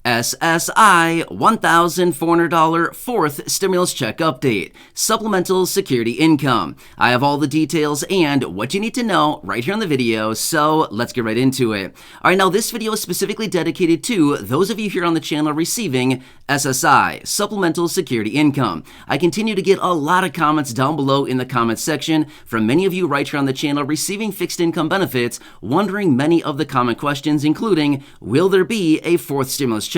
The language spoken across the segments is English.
SSI $1,400 fourth stimulus check update, supplemental security income. I have all the details and what you need to know right here in the video, so let's get right into it. All right, now this video is specifically dedicated to those of you here on the channel receiving SSI, supplemental security income. I continue to get a lot of comments down below in the comments section from many of you right here on the channel receiving fixed income benefits, wondering many of the common questions, including, will there be a fourth stimulus check?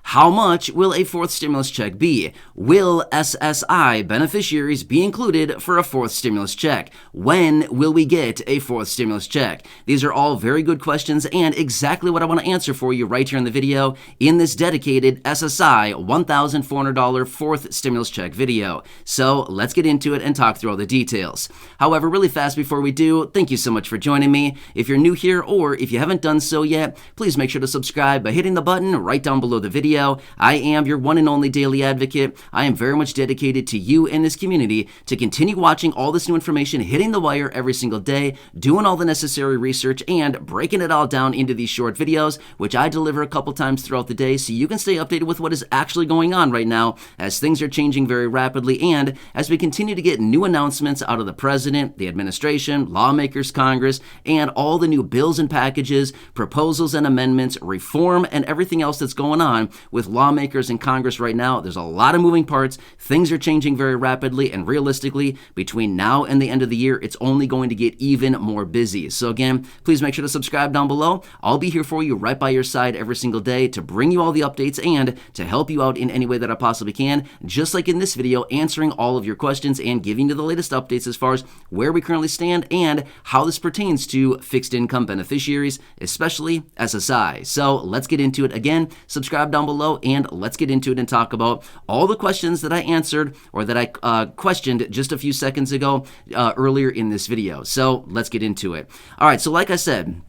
How much will a fourth stimulus check be? Will SSI beneficiaries be included for a fourth stimulus check? When will we get a fourth stimulus check? These are all very good questions and exactly what I want to answer for you right here in the video in this dedicated SSI $1,400 fourth stimulus check video. So let's get into it and talk through all the details. However, really fast before we do, thank you so much for joining me. If you're new here or if you haven't done so yet, please make sure to subscribe by hitting the button right down below the video. I am your one and only daily advocate. I am very much dedicated to you and this community to continue watching all this new information hitting the wire every single day, doing all the necessary research and breaking it all down into these short videos, which I deliver a couple times throughout the day so you can stay updated with what is actually going on right now as things are changing very rapidly and as we continue to get new announcements out of the president, the administration, lawmakers, Congress, and all the new bills and packages, proposals and amendments, reform, and everything else that's going on with lawmakers and Congress right now. There's a lot of moving parts. Things are changing very rapidly, and realistically, between now and the end of the year, it's only going to get even more busy. So again, please make sure to subscribe down below. I'll be here for you right by your side every single day to bring you all the updates and to help you out in any way that I possibly can, just like in this video, answering all of your questions and giving you the latest updates as far as where we currently stand and how this pertains to fixed income beneficiaries, especially SSI. So let's get into it. Again, subscribe down below and let's get into it and talk about all the questions that I answered or that I questioned just a few seconds ago earlier in this video. So let's get into it. All right, so like I said,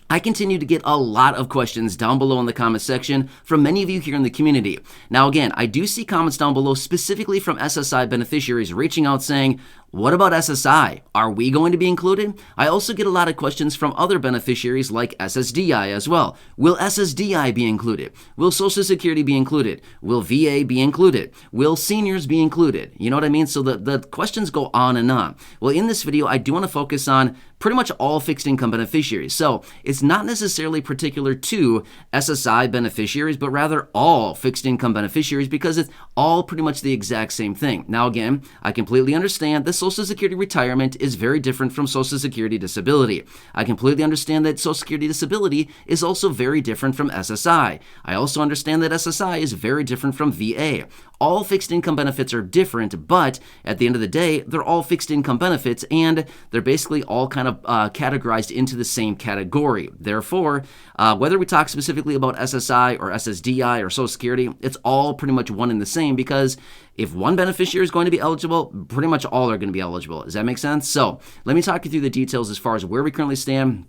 I continue to get a lot of questions down below in the comment section from many of you here in the community. Now again, I do see comments down below specifically from SSI beneficiaries reaching out saying, what about SSI? Are we going to be included? I also get a lot of questions from other beneficiaries like SSDI as well. Will SSDI be included? Will Social Security be included? Will VA be included? Will seniors be included? You know what I mean? So the questions go on and on. Well, in this video, I do want to focus on pretty much all fixed income beneficiaries. So it's not necessarily particular to SSI beneficiaries, but rather all fixed income beneficiaries because it's all pretty much the exact same thing. Now again, I completely understand that Social Security retirement is very different from Social Security disability. I completely understand that Social Security disability is also very different from SSI. I also understand that SSI is very different from VA. All fixed income benefits are different, but at the end of the day, they're all fixed income benefits and they're basically all kind of categorized into the same category. Therefore, whether we talk specifically about SSI or SSDI or Social Security, it's all pretty much one and the same because if one beneficiary is going to be eligible, pretty much all are going to be eligible. Does that make sense? So let me talk you through the details as far as where we currently stand,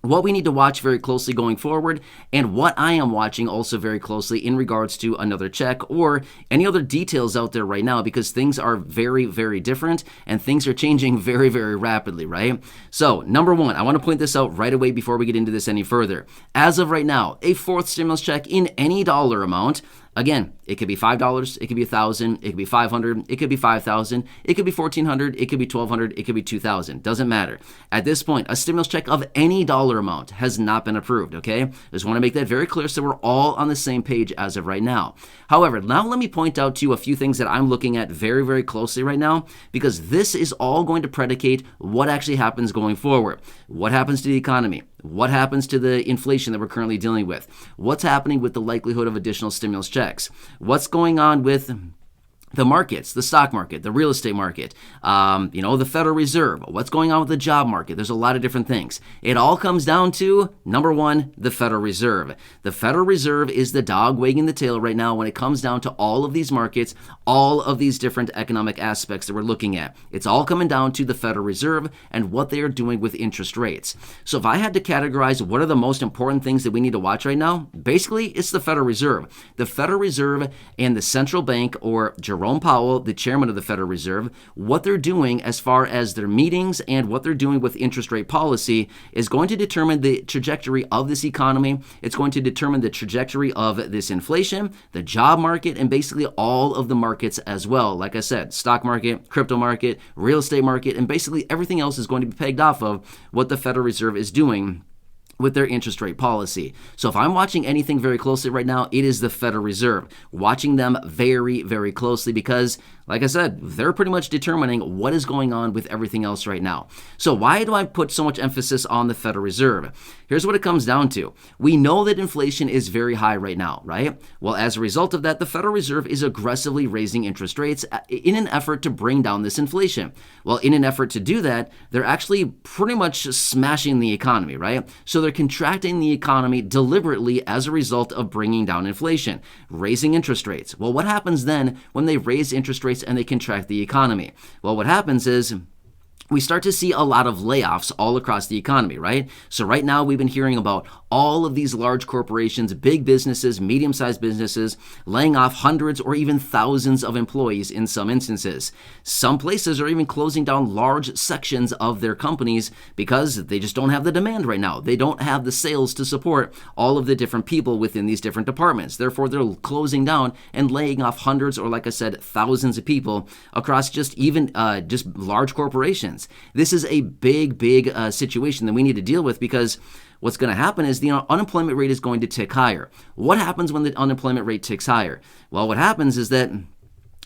what we need to watch very closely going forward, and what I am watching also very closely in regards to another check or any other details out there right now because things are very, very different and things are changing very, very rapidly, right? So number one, I want to point this out right away before we get into this any further. As of right now, a fourth stimulus check in any dollar amount, again, it could be $5, it could be $1,000, it could be $500, it could be $5,000, it could be $1,400, it could be $1,200, it could be $2,000. Doesn't matter. At this point, a stimulus check of any dollar amount has not been approved, okay? Just want to make that very clear so we're all on the same page as of right now. However, now let me point out to you a few things that I'm looking at very, very closely right now because this is all going to predicate what actually happens going forward. What happens to the economy? What happens to the inflation that we're currently dealing with? What's happening with the likelihood of additional stimulus checks? What's going on with the markets, the stock market, the real estate market, the Federal Reserve, what's going on with the job market. There's a lot of different things. It all comes down to, number one, the Federal Reserve. The Federal Reserve is the dog wagging the tail right now when it comes down to all of these markets, all of these different economic aspects that we're looking at. It's all coming down to the Federal Reserve and what they are doing with interest rates. So if I had to categorize what are the most important things that we need to watch right now, basically it's the Federal Reserve. The Federal Reserve and the central bank or Jerome Powell, the chairman of the Federal Reserve, what they're doing as far as their meetings and what they're doing with interest rate policy is going to determine the trajectory of this economy. It's going to determine the trajectory of this inflation, the job market, and basically all of the markets as well. Like I said, stock market, crypto market, real estate market, and basically everything else is going to be pegged off of what the Federal Reserve is doing with their interest rate policy. So if I'm watching anything very closely right now, it is the Federal Reserve. Watching them very, very closely because, like I said, they're pretty much determining what is going on with everything else right now. So why do I put so much emphasis on the Federal Reserve? Here's what it comes down to. We know that inflation is very high right now, right? Well, as a result of that, the Federal Reserve is aggressively raising interest rates in an effort to bring down this inflation. Well, in an effort to do that, they're actually pretty much smashing the economy, right? So they're contracting the economy deliberately as a result of bringing down inflation, raising interest rates. Well, what happens then when they raise interest rates and they contract the economy? Well, what happens is we start to see a lot of layoffs all across the economy, right? So right now we've been hearing about all of these large corporations, big businesses, medium-sized businesses, laying off hundreds or even thousands of employees in some instances. Some places are even closing down large sections of their companies because they just don't have the demand right now. They don't have the sales to support all of the different people within these different departments. Therefore, they're closing down and laying off hundreds or, like I said, thousands of people across just large corporations. This is a big situation that we need to deal with because what's going to happen is the unemployment rate is going to tick higher. What happens when the unemployment rate ticks higher? Well, what happens is that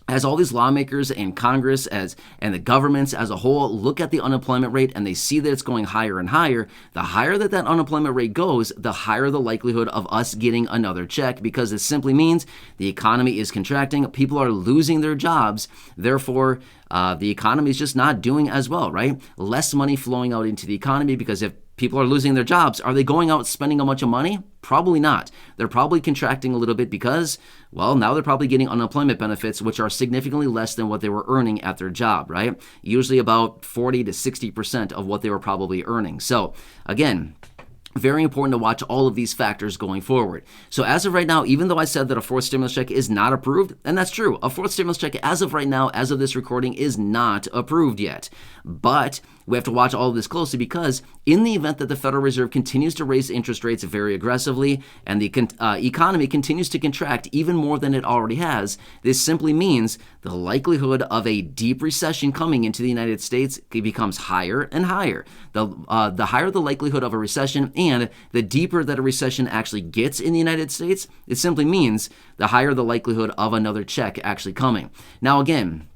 as all these lawmakers and Congress and the governments as a whole look at the unemployment rate and they see that it's going higher and higher, the higher that unemployment rate goes, the higher the likelihood of us getting another check because it simply means the economy is contracting, people are losing their jobs, therefore the economy is just not doing as well, right? Less money flowing out into the economy because if people are losing their jobs, are they going out spending a bunch of money? Probably not. They're probably contracting a little bit because, well, now they're probably getting unemployment benefits, which are significantly less than what they were earning at their job, right? Usually about 40 to 60% of what they were probably earning. So again, very important to watch all of these factors going forward. So as of right now, even though I said that a fourth stimulus check is not approved, and that's true, a fourth stimulus check as of right now, as of this recording, is not approved yet. But we have to watch all of this closely because in the event that the Federal Reserve continues to raise interest rates very aggressively and the economy continues to contract even more than it already has, this simply means the likelihood of a deep recession coming into the United States becomes higher and higher. The higher the likelihood of a recession and the deeper that a recession actually gets in the United States, it simply means the higher the likelihood of another check actually coming. Now again,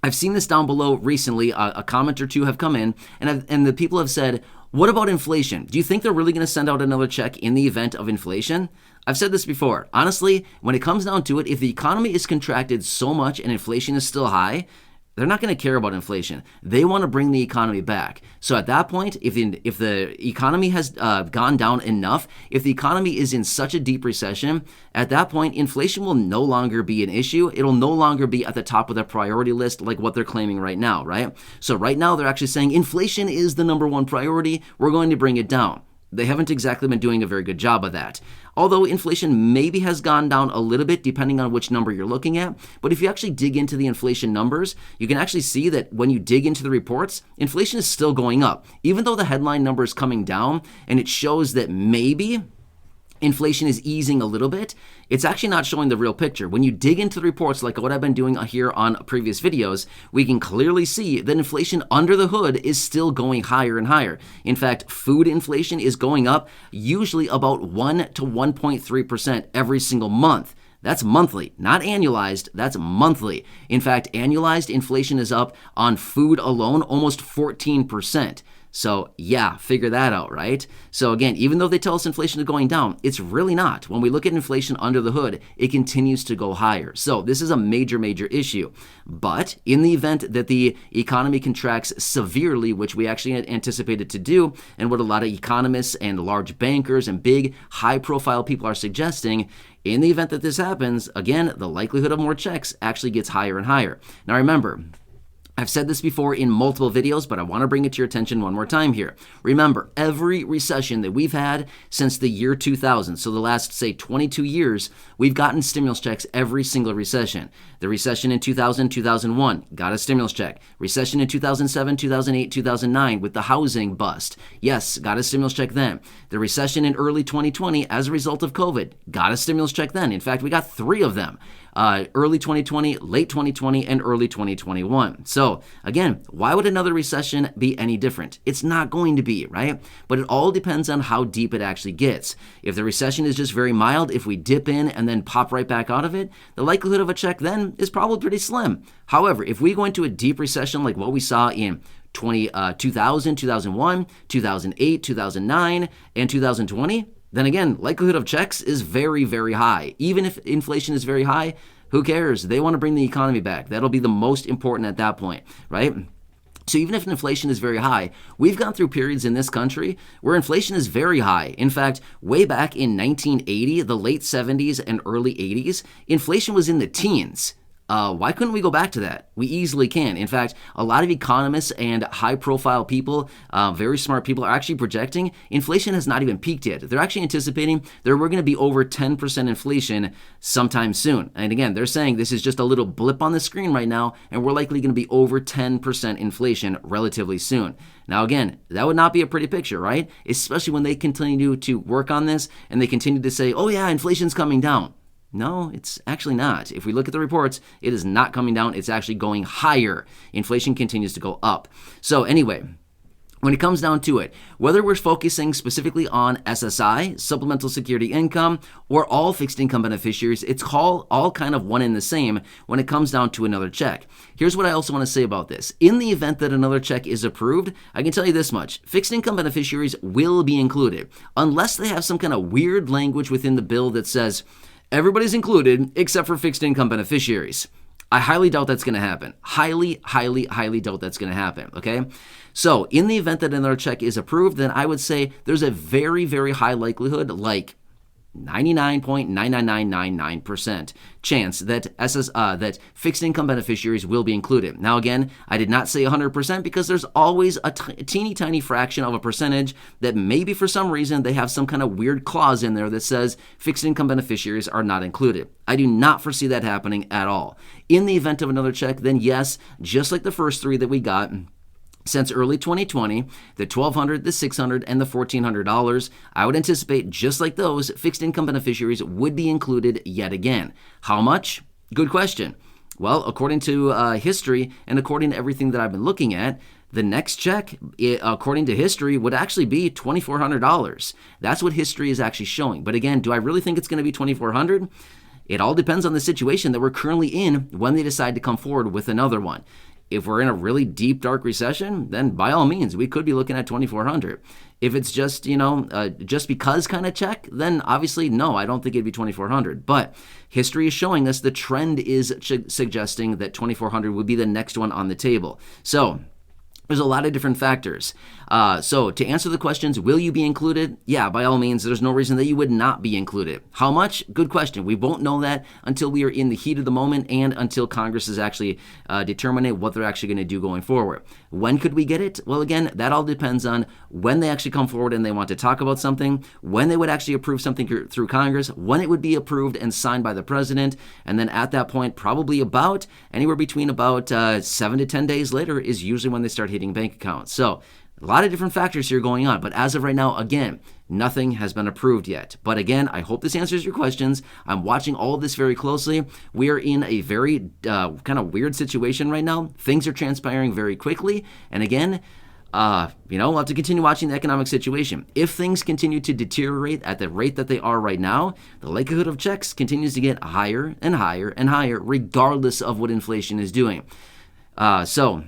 I've seen this down below recently. A comment or two have come in, and the people have said, what about inflation? Do you think they're really going to send out another check in the event of inflation? I've said this before. Honestly, when it comes down to it, if the economy is contracted so much and inflation is still high, they're not going to care about inflation. They want to bring the economy back. So at that point, if the economy has gone down enough, if the economy is in such a deep recession, at that point, inflation will no longer be an issue. It'll no longer be at the top of the priority list like what they're claiming right now, right? So right now, they're actually saying inflation is the number one priority. We're going to bring it down. They haven't exactly been doing a very good job of that. Although inflation maybe has gone down a little bit depending on which number you're looking at, but if you actually dig into the inflation numbers, you can actually see that when you dig into the reports, inflation is still going up. Even though the headline number is coming down and it shows that maybe inflation is easing a little bit, it's actually not showing the real picture. When you dig into the reports like what I've been doing here on previous videos, we can clearly see that inflation under the hood is still going higher and higher. In fact, food inflation is going up usually about 1 to 1.3% every single month. That's monthly, not annualized, that's monthly. In fact, annualized inflation is up on food alone almost 14%. So yeah, figure that out, right? So again, even though they tell us inflation is going down, it's really not. When we look at inflation under the hood, it continues to go higher. So this is a major issue. But in the event that the economy contracts severely, which we actually anticipated to do, and what a lot of economists and large bankers and big high-profile people are suggesting, in the event that this happens, again, the likelihood of more checks actually gets higher and higher. Now remember, I've said this before in multiple videos, but I want to bring it to your attention one more time here. Remember, every recession that we've had since the year 2000, so the last, say, 22 years, we've gotten stimulus checks every single recession. The recession in 2000, 2001, got a stimulus check. Recession in 2007, 2008, 2009 with the housing bust. Yes, got a stimulus check then. The recession in early 2020 as a result of COVID, got a stimulus check then. In fact, we got 3 of them. Early 2020, late 2020, and early 2021. So again, why would another recession be any different? It's not going to be, right? But it all depends on how deep it actually gets. If the recession is just very mild, if we dip in and then pop right back out of it, the likelihood of a check then is probably pretty slim. However, if we go into a deep recession like what we saw in 2000, 2001, 2008, 2009, and 2020, then again, likelihood of checks is very, very high. Even if inflation is very high, who cares? They want to bring the economy back. That'll be the most important at that point, right? So even if inflation is very high, we've gone through periods in this country where inflation is very high. In fact, way back in 1980, the late 70s and early 80s, inflation was in the teens. Why couldn't we go back to that? We easily can. In fact, a lot of economists and high-profile people, very smart people, are actually projecting inflation has not even peaked yet. They're actually anticipating that we're going to be over 10% inflation sometime soon. And again, they're saying this is just a little blip on the screen right now, and we're likely going to be over 10% inflation relatively soon. Now, again, that would not be a pretty picture, right? Especially when they continue to work on this and they continue to say, oh yeah, inflation's coming down. No, it's actually not. If we look at the reports, it is not coming down. It's actually going higher. Inflation continues to go up. So anyway, when it comes down to it, whether we're focusing specifically on SSI, supplemental security income, or all fixed income beneficiaries, it's all kind of one and the same when it comes down to another check. Here's what I also want to say about this. In the event that another check is approved, I can tell you this much. Fixed income beneficiaries will be included, unless they have some kind of weird language within the bill that says, everybody's included except for fixed income beneficiaries. I highly doubt that's going to happen. Highly doubt that's going to happen, okay? So in the event that another check is approved, then I would say there's a very, very high likelihood, like 99.99999% chance that that fixed income beneficiaries will be included. Now again, I did not say 100% because there's always a teeny tiny fraction of a percentage that maybe for some reason they have some kind of weird clause in there that says fixed income beneficiaries are not included. I do not foresee that happening at all. In the event of another check, then yes, just like the first 3 that we got, since early 2020, the $1,200, the $600, and the $1,400, I would anticipate, just like those, fixed income beneficiaries would be included yet again. How much? Good question. Well, according to history and according to everything that I've been looking at, the next check, according to history, would actually be $2,400. That's what history is actually showing. But again, do I really think it's going to be $2,400? It all depends on the situation that we're currently in when they decide to come forward with another one. If we're in a really deep, dark recession, then by all means, we could be looking at $2,400. If it's just, just because kind of check, then obviously, no, I don't think it'd be $2,400. But history is showing us the trend is suggesting that $2,400 would be the next one on the table. So there's a lot of different factors. So to answer the questions, will you be included? Yeah, by all means, there's no reason that you would not be included. How much? Good question. We won't know that until we are in the heat of the moment and until Congress is actually determining what they're actually going to do going forward. When could we get it? Well, again, that all depends on when they actually come forward and they want to talk about something, when they would actually approve something through Congress, when it would be approved and signed by the president, and then at that point, probably about anywhere between about 7 to 10 days later is usually when they start hitting bank accounts. So a lot of different factors here going on, but as of right now, again, nothing has been approved yet. But again, I hope this answers your questions. I'm watching all of this very closely. We are in a very kind of weird situation right now. Things are transpiring very quickly. And again, we'll have to continue watching the economic situation. If things continue to deteriorate at the rate that they are right now, the likelihood of checks continues to get higher and higher and higher, regardless of what inflation is doing. So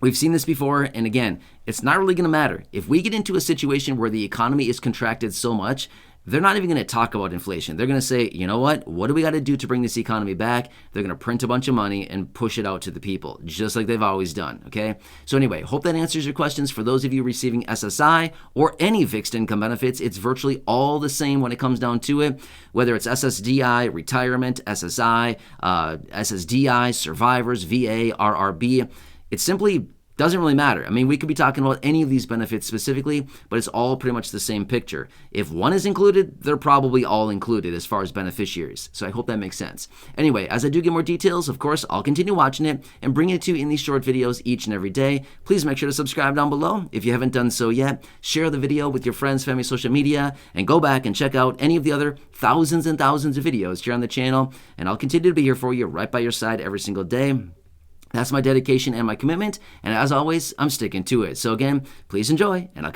we've seen this before, and again, it's not really going to matter. If we get into a situation where the economy is contracted so much, they're not even going to talk about inflation. They're going to say, you know what do we got to do to bring this economy back? They're going to print a bunch of money and push it out to the people, just like they've always done, okay? So anyway, hope that answers your questions. For those of you receiving SSI or any fixed income benefits, it's virtually all the same when it comes down to it, whether it's SSDI, retirement, SSI, SSDI, survivors, VA, RRB. it simply doesn't really matter. I mean, we could be talking about any of these benefits specifically, but it's all pretty much the same picture. If one is included, they're probably all included as far as beneficiaries. So I hope that makes sense. Anyway, as I do get more details, of course, I'll continue watching it and bring it to you in these short videos each and every day. Please make sure to subscribe down below if you haven't done so yet. Share the video with your friends, family, social media, and go back and check out any of the other thousands and thousands of videos here on the channel. And I'll continue to be here for you right by your side every single day. That's my dedication and my commitment, and as always, I'm sticking to it. So again, please enjoy, and I'll